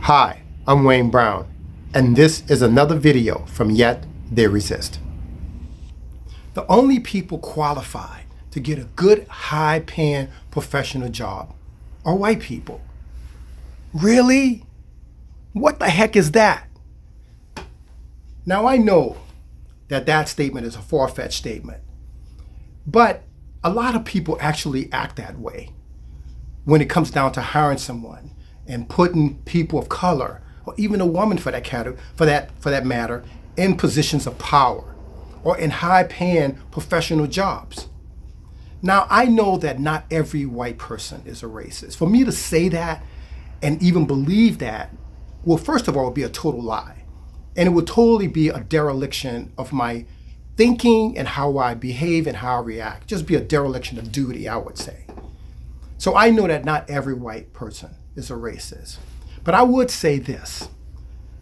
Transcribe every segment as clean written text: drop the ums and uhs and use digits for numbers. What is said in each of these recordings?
Hi, I'm Wayne Brown, and this is another video from Yet They Resist. The only people qualified to get a good, high-paying professional job are white people. Really? What the heck is that? Now, I know that statement is a far-fetched statement, but a lot of people actually act that way when it comes down to hiring someone and putting people of color, or even a woman for that matter, in positions of power or in high-paying professional jobs. Now, I know that not every white person is a racist. For me to say that and even believe that, well, first of all, it would be a total lie. And it would totally be a dereliction of my thinking and how I behave and how I react. Just be a dereliction of duty, I would say. So I know that not every white person is a racist. But I would say this: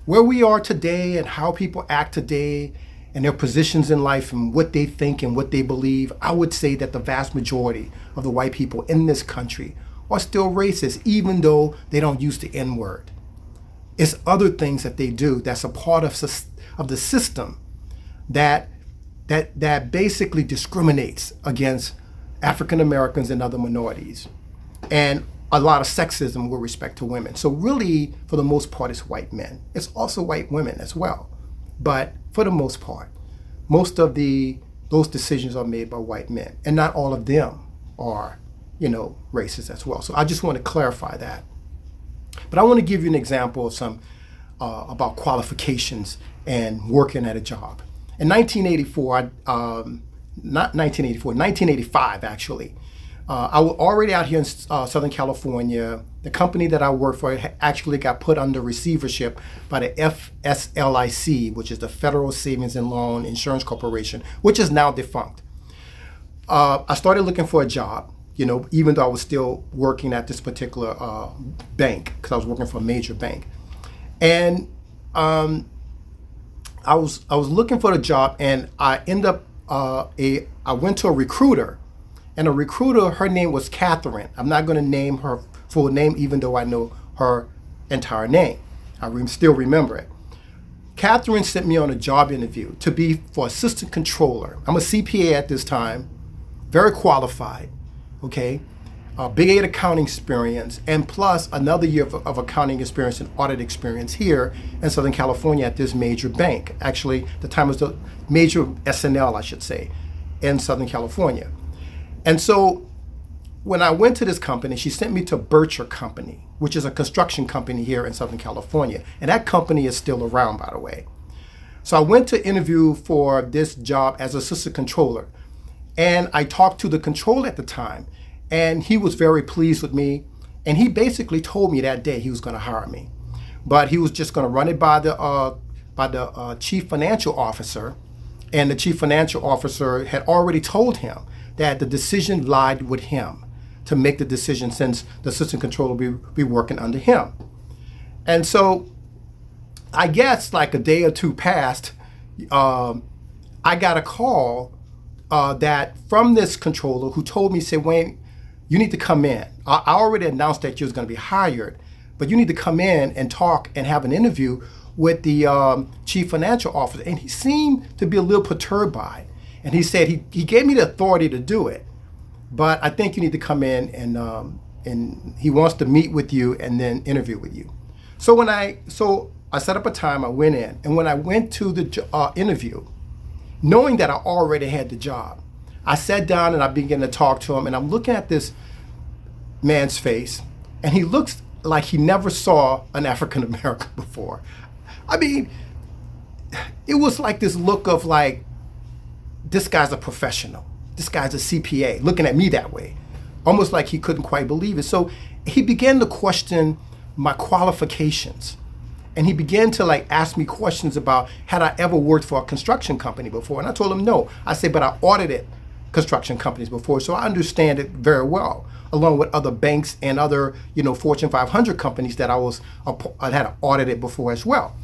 where we are today and how people act today and their positions in life and what they think and what they believe, I would say that the vast majority of the white people in this country are still racist, even though they don't use the N-word. It's other things that they do that's a part of the system that basically discriminates against African Americans and other minorities, and a lot of sexism with respect to women. So really, for the most part, it's white men. It's also white women as well. But for the most part, most of those decisions are made by white men, and not all of them are, racist as well. So I just want to clarify that. But I want to give you an example of some about qualifications and working at a job. In 1985 actually, I was already out here in Southern California. The company that I worked for actually got put under receivership by the FSLIC, which is the Federal Savings and Loan Insurance Corporation, which is now defunct. I started looking for a job, even though I was still working at this particular bank, because I was working for a major bank. And I was looking for a job, and I ended up I went to a recruiter. And a recruiter, her name was Catherine. I'm not going to name her full name, even though I know her entire name. I still remember it. Catherine sent me on a job interview to be for assistant controller. I'm a CPA at this time, very qualified, okay? Big 8 accounting experience, and plus another year of accounting experience and audit experience here in Southern California at this major bank. Actually, the time was the major SNL, I should say, in Southern California. And so when I went to this company, she sent me to Bircher Company, which is a construction company here in Southern California. And that company is still around, by the way. So I went to interview for this job as assistant controller. And I talked to the controller at the time, and he was very pleased with me. And he basically told me that day he was going to hire me. But he was just going to run it by the chief financial officer. And the chief financial officer had already told him that the decision lied with him to make the decision, since the assistant controller will be working under him. And so I guess like a day or two passed, I got a call that from this controller who told me, said, Wayne, you need to come in. I already announced that you was going to be hired, but you need to come in and talk and have an interview with the chief financial officer. And he seemed to be a little perturbed by it. And he said he gave me the authority to do it, but I think you need to come in and he wants to meet with you and then interview with you. So I set up a time. I went in, and when I went to the interview, knowing that I already had the job, I sat down and I began to talk to him. And I'm looking at this man's face, and he looks like he never saw an African American before. I mean, it was like this look of like, this guy's a professional. This guy's a CPA, looking at me that way, almost like he couldn't quite believe it. So he began to question my qualifications. And he began to ask me questions about, had I ever worked for a construction company before? And I told him no. I said, but I audited construction companies before, so I understand it very well, along with other banks and other, Fortune 500 companies that I had audited before as well.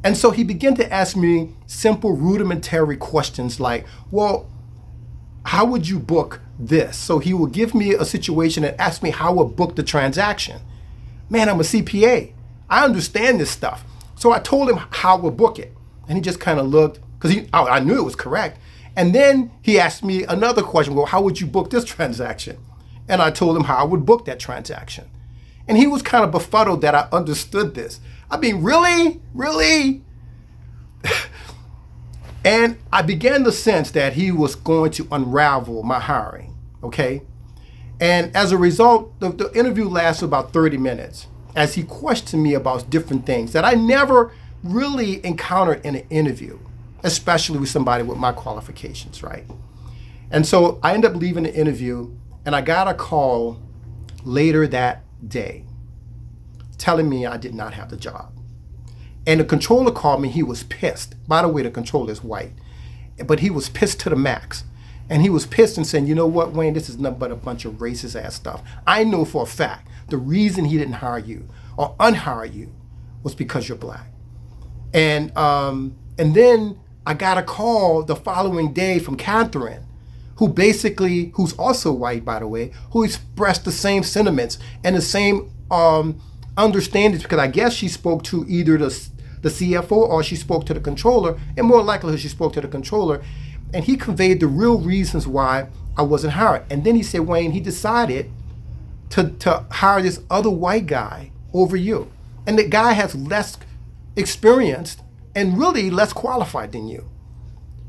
And so he began to ask me simple rudimentary questions like, well, how would you book this? So he would give me a situation and ask me how I would book the transaction. Man, I'm a CPA. I understand this stuff. So I told him how we'll book it. And he just kind of looked, because I knew it was correct. And then he asked me another question, well, how would you book this transaction? And I told him how I would book that transaction. And he was kind of befuddled that I understood this. I mean, really? Really? And I began to sense that he was going to unravel my hiring, okay? And as a result, the interview lasted about 30 minutes as he questioned me about different things that I never really encountered in an interview, especially with somebody with my qualifications, right? And so I ended up leaving the interview, and I got a call later that day telling me I did not have the job. And the controller called me. He was pissed. By the way, the controller is white, but he was pissed to the max. And he was pissed and saying, you know what, Wayne, this is nothing but a bunch of racist ass stuff. I know for a fact the reason he didn't hire you or unhire you was because you're black. And then I got a call the following day from Catherine, who's also white, by the way, who expressed the same sentiments and the same understandings, because I guess she spoke to either the CFO or she spoke to the controller, and more likely she spoke to the controller, and he conveyed the real reasons why I wasn't hired. And then he said, Wayne, he decided to hire this other white guy over you. And the guy has less experience and really less qualified than you.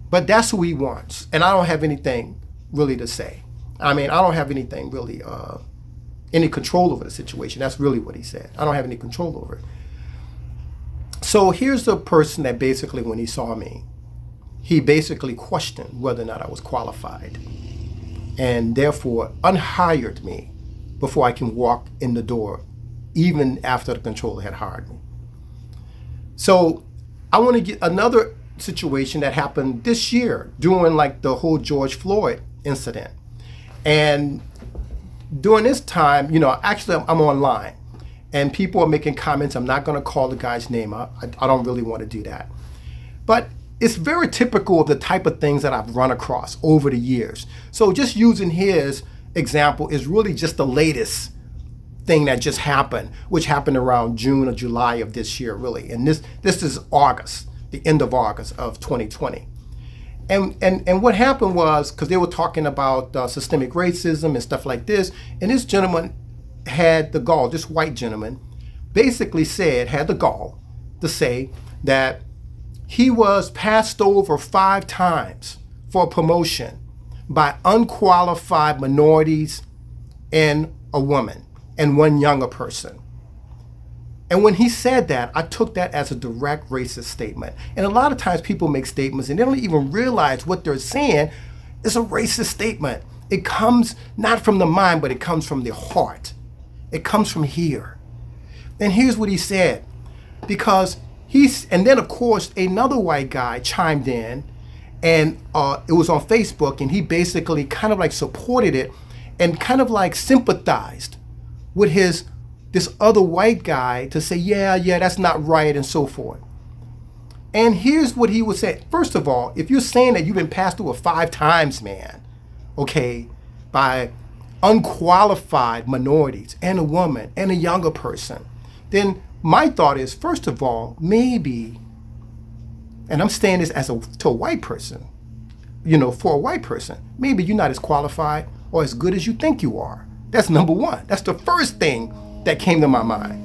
But that's who he wants. And I don't have anything really to say. I mean, I don't have anything really, any control over the situation. That's really what he said. I don't have any control over it. So here's the person that basically, when he saw me, he basically questioned whether or not I was qualified, and therefore unhired me before I can walk in the door, even after the controller had hired me. So I want to get another situation that happened this year during like the whole George Floyd incident. And during this time, actually I'm online and people are making comments. I'm not going to call the guy's name out. I don't really want to do that. But it's very typical of the type of things that I've run across over the years. So just using his example is really just the latest thing that just happened, which happened around June or July of this year, really. And this is August, the end of August of 2020. And what happened was, because they were talking about systemic racism and stuff like this, and this gentleman had the gall, this white gentleman, basically had the gall to say that he was passed over 5 times for a promotion by unqualified minorities and a woman and one younger person. And when he said that, I took that as a direct racist statement. And a lot of times people make statements and they don't even realize what they're saying is a racist statement. It comes not from the mind, but it comes from the heart. It comes from here. And here's what he said. And then of course, another white guy chimed in, and it was on Facebook, and he basically kind of like supported it and kind of like sympathized with this other white guy to say, yeah, that's not right, and so forth. And here's what he would say. First of all, if you're saying that you've been passed over 5 times, man, okay, by unqualified minorities and a woman and a younger person, then my thought is, first of all, maybe, and I'm saying this to a white person, for a white person, maybe you're not as qualified or as good as you think you are. That's number one. That's the first thing that came to my mind.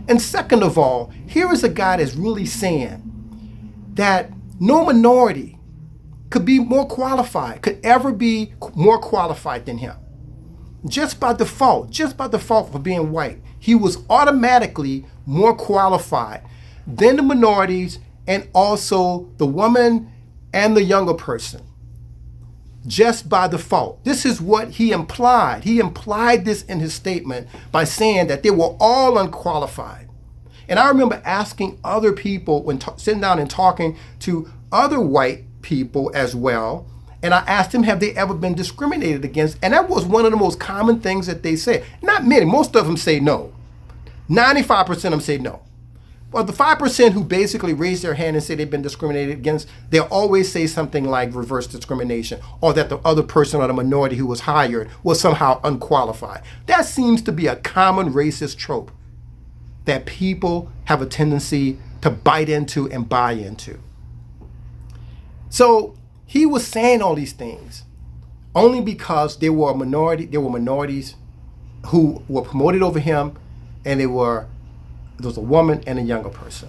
And second of all, here is a guy that's really saying that no minority could ever be more qualified than him. Just by default for being white, he was automatically more qualified than the minorities and also the woman and the younger person. Just by default. This is what he implied. He implied this in his statement by saying that they were all unqualified. And I remember asking other people, when sitting down and talking to other white people as well, and I asked them, have they ever been discriminated against? And that was one of the most common things that they said. Not many, most of them say no. 95% of them say no. But the 5% who basically raise their hand and say they've been discriminated against, they'll always say something like reverse discrimination, or that the other person or the minority who was hired was somehow unqualified. That seems to be a common racist trope. that people have a tendency to bite into and buy into. So he was saying all these things only because there were minorities who were promoted over him, and there was a woman and a younger person.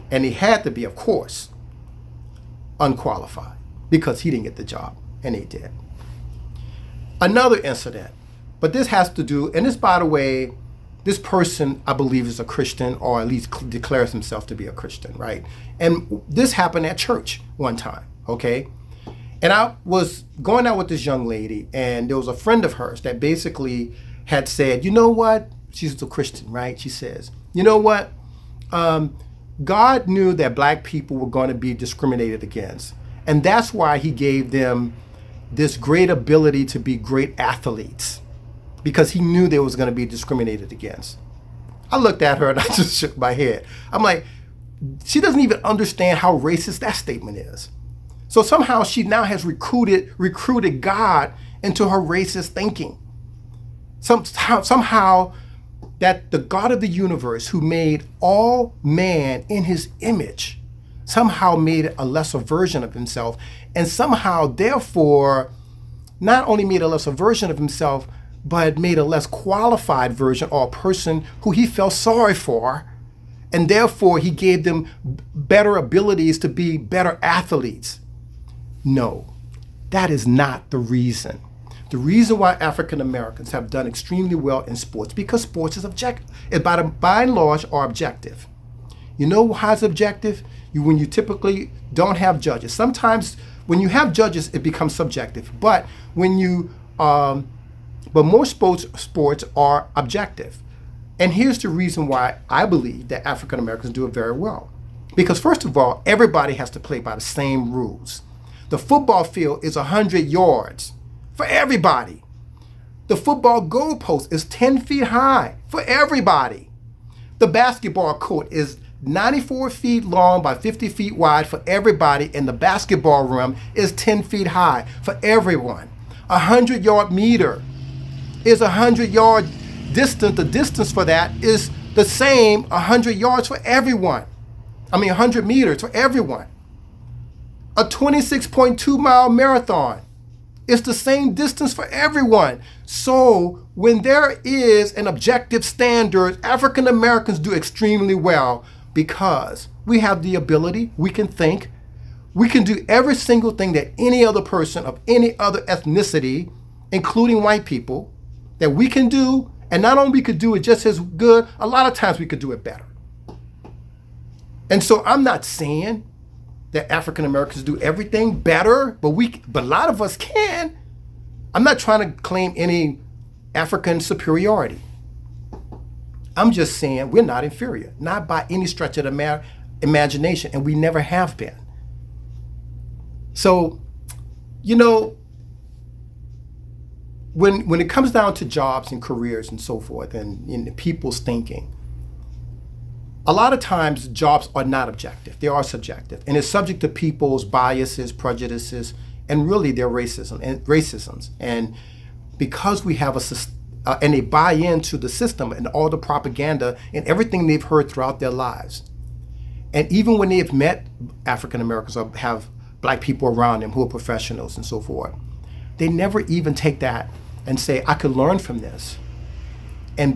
And he had to be, of course, unqualified because he didn't get the job, and they did. Another incident, but this has to do, and this, by the way, this person, I believe, is a Christian, or at least declares himself to be a Christian, right? And this happened at church one time, okay? And I was going out with this young lady, and there was a friend of hers that basically had said, you know what? She's a Christian, right? She says, you know what? God knew that black people were going to be discriminated against. And that's why he gave them this great ability to be great athletes, because he knew they was going to be discriminated against. I looked at her and I just shook my head. I'm like, she doesn't even understand how racist that statement is. So somehow she now has recruited God into her racist thinking. Somehow that the God of the universe, who made all man in his image, somehow made a lesser version of himself, and somehow therefore not only made a lesser version of himself, but made a less qualified version, or a person who he felt sorry for, and therefore he gave them better abilities to be better athletes. No, that is not the reason. The reason why African Americans have done extremely well in sports, because sports is by and large are objective. You know how it's objective? When you typically don't have judges. Sometimes when you have judges, it becomes subjective. But most sports are objective. And here's the reason why I believe that African Americans do it very well. Because first of all, everybody has to play by the same rules. The football field is 100 yards for everybody. The football goalpost is 10 feet high for everybody. The basketball court is 94 feet long by 50 feet wide for everybody, and the basketball rim is 10 feet high for everyone. 100-yard meter is 100-yard distance. The distance for that is the same 100 yards for everyone. 100 meters for everyone. A 26.2 mile marathon is the same distance for everyone. So when there is an objective standard, African Americans do extremely well because we have the ability, we can think, we can do every single thing that any other person of any other ethnicity, including white people, that we can do. And not only we could do it just as good, a lot of times we could do it better. And so I'm not saying that African Americans do everything better, but a lot of us can. I'm not trying to claim any African superiority. I'm just saying we're not inferior, not by any stretch of the imagination, and we never have been. So, when it comes down to jobs and careers and so forth, and in people's thinking, a lot of times jobs are not objective. They are subjective, and it's subject to people's biases, prejudices, and really their racisms. And because we have and they buy into the system and all the propaganda and everything they've heard throughout their lives. And even when they've met African Americans or have black people around them who are professionals and so forth, they never even take that and say, I could learn from this, and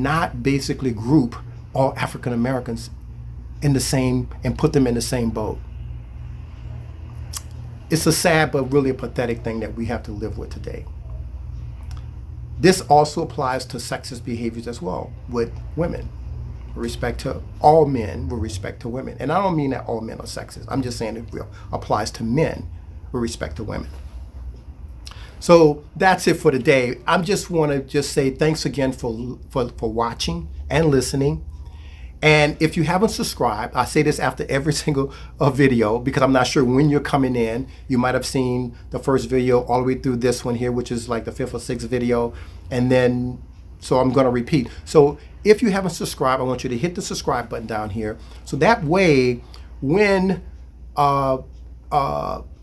not group all African Americans in the same and put them in the same boat. It's a sad but really a pathetic thing that we have to live with today. This also applies to sexist behaviors as well with women, with respect to all men, with respect to women. And I don't mean that all men are sexist. I'm just saying it applies to men with respect to women. So that's it for today. I just want to say thanks again for watching and listening. And if you haven't subscribed, I say this after every single video because I'm not sure when you're coming in. You might have seen the first video all the way through this one here, which is like the 5th or 6th video. And then, so I'm going to repeat. So if you haven't subscribed, I want you to hit the subscribe button down here. So that way, when I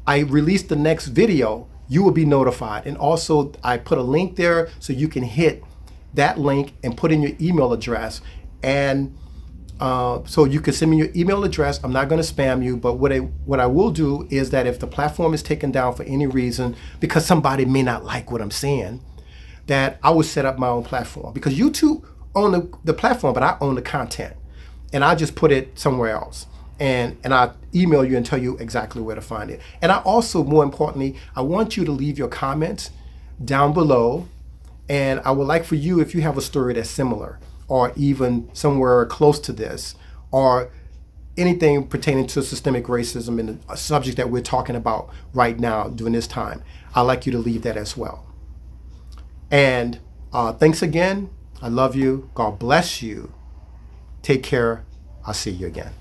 release the next video, you will be notified. And also I put a link there so you can hit that link and put in your email address. And so you can send me your email address. I'm not going to spam you, but what I will do is that if the platform is taken down for any reason, because somebody may not like what I'm saying, that I will set up my own platform. Because YouTube own the platform, but I own the content. And I just put it somewhere else. And I email you and tell you exactly where to find it. And I also, more importantly, I want you to leave your comments down below. And I would like for you, if you have a story that's similar, or even somewhere close to this, or anything pertaining to systemic racism and a subject that we're talking about right now during this time, I'd like you to leave that as well. And thanks again. I love you. God bless you. Take care. I'll see you again.